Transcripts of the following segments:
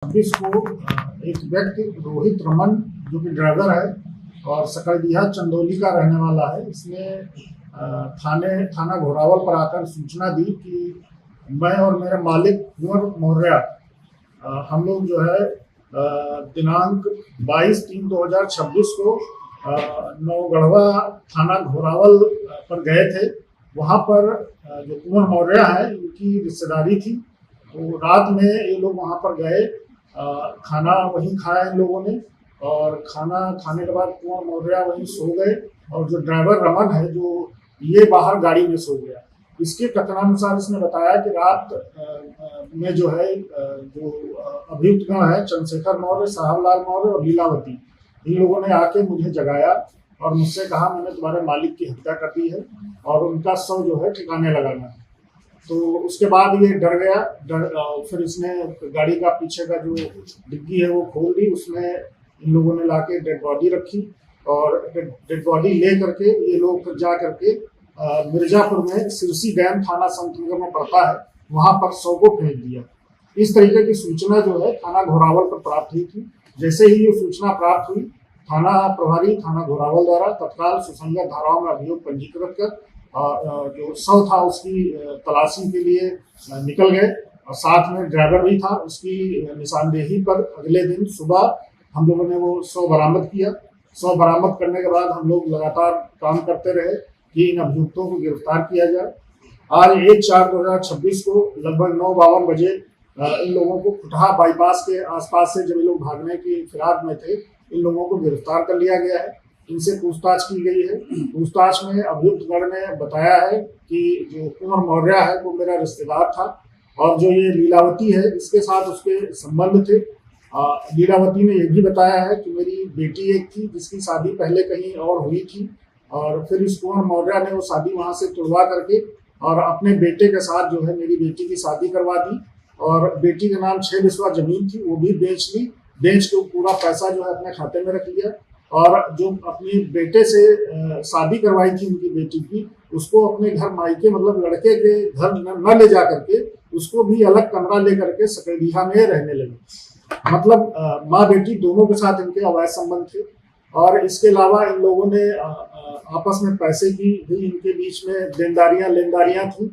26 को एक व्यक्ति रोहित रमन जो कि ड्राइवर है और सकलडीहा चंदौली का रहने वाला है, इसने थाना घोरावल पर आकर सूचना दी कि मैं और मेरे मालिक कुंवर मौर्य हम लोग जो है दिनांक 22/3/2026 को नौगढ़वा थाना घोरावल पर गए थे। वहाँ पर जो कुंवर मौर्य है इनकी रिश्तेदारी थी, तो रात में ये लोग वहाँ पर गए, खाना वहीं खाया इन लोगों ने और खाना खाने के बाद कुंवर मौर्य वहीं सो गए और जो ड्राइवर रमन है जो ये बाहर गाड़ी में सो गया। इसके कथनानुसार इसने बताया कि रात में जो है जो अभियुक्तगण है चंद्रशेखर मौर्य, साहबलाल मौर्य और लीलावती, इन लोगों ने आके मुझे जगाया और मुझसे कहा मैंने तुम्हारे मालिक की हत्या कर दी है और उनका शव जो है ठिकाने लगाना है। तो उसके बाद ये डर गया, फिर इसने गाड़ी का पीछे का जो डिग्गी है वो खोल दी, उसमें इन लोगों ने लाके डेड बॉडी रखी और डेड बॉडी ले करके ये लोग फिर जा करके मिर्जापुर में सिरसी डैम थाना संतनगर में पड़ता है, वहां पर शव को फेंक दिया। इस तरीके की सूचना जो है थाना घोरावल पर प्राप्त हुई थी। जैसे ही ये सूचना प्राप्त हुई, थाना प्रभारी थाना घोरावल द्वारा तत्काल सुसंगत धाराओं में अभियोग पंजीकृत कर जो शव था उसकी तलाशी के लिए निकल गए और साथ में ड्राइवर भी था। उसकी निशानदेही पर अगले दिन सुबह हम लोगों ने वो शव बरामद किया। शव बरामद करने के बाद हम लोग लगातार काम करते रहे कि इन अभियुक्तों को गिरफ्तार किया जाए। आज 1/4/2026 को लगभग 9:52 बजे इन लोगों को कुटहा बाईपास के आसपास से जब लोग भागने की फिराक में थे, इन लोगों को गिरफ्तार कर लिया गया है। इनसे पूछताछ की गई है। पूछताछ में अभियुक्तगण ने बताया है कि जो कुंवर मौर्य है वो मेरा रिश्तेदार था और जो ये लीलावती है इसके साथ उसके संबंध थे। लीलावती ने यह भी बताया है कि मेरी बेटी एक थी जिसकी शादी पहले कहीं और हुई थी और फिर इस कुंवर मौर्य ने वो शादी वहाँ से तुड़वा करके और अपने बेटे के साथ जो है मेरी बेटी की शादी करवा दी और बेटी के नाम 6 बिस्वा जमीन थी वो भी बेच ली। बेच के पूरा पैसा जो है अपने खाते में रख लिया और जो अपनी बेटे से शादी करवाई थी उनकी बेटी की, उसको अपने घर मायके मतलब लड़के के घर न ले जा करके उसको भी अलग कमरा ले करके सकलडीहा में रहने लगे। मतलब माँ बेटी दोनों के साथ इनके अवैध संबंध थे और इसके अलावा इन लोगों ने आपस में पैसे की भी इनके बीच में लेनदारियां थी।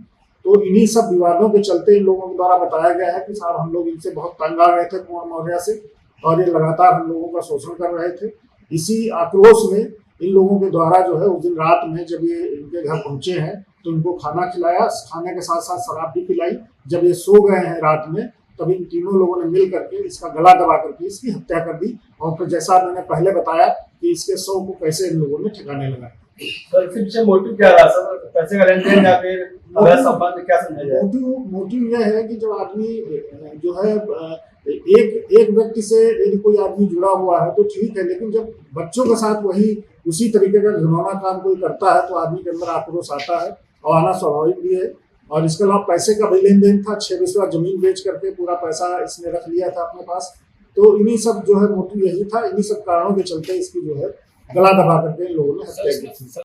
तो इन्हीं सब विवादों के चलते इन लोगों के द्वारा बताया गया है कि साहब हम लोग इनसे बहुत तंग आ गए थे कुंवर मौर्य से और ये लगातार हम लोगों का शोषण कर रहे थे। इसी आक्रोश में इन लोगों के द्वारा जो है उस दिन रात में जब ये इनके घर पहुंचे हैं तो इनको खाना खिलाया, खाने के साथ साथ शराब भी पिलाई। जब ये सो गए हैं रात में तब इन तीनों लोगों ने मिल करके इसका गला दबा करके इसकी हत्या कर दी और फिर जैसा मैंने पहले बताया कि इसके शव को कैसे इन लोगों ने ठिकाने लगाया। तो इसके पीछे मोटिव क्या रहा सर? पैसे का लेन-देन या फिर अवैध संबंध, क्या समझा जाए? मोटिव यह है कि जब आदमी जो है एक व्यक्ति से यदि कोई आदमी जुड़ा हुआ है तो ठीक है, लेकिन जब बच्चों के साथ वही उसी तरीके का घिनौना काम कोई करता है तो आदमी के अंदर आक्रोश आता है और आना स्वाभाविक भी है। और इसके अलावा पैसे का भी लेन देन था, 6 बिस्वा जमीन बेच करके पूरा पैसा इसने रख लिया था अपने पास। तो इन्हीं सब जो है मोटिव यही था, इन्हीं सब कारणों के चलते इसकी जो है गला दबा करके इन लोगों ने हत्या की थी।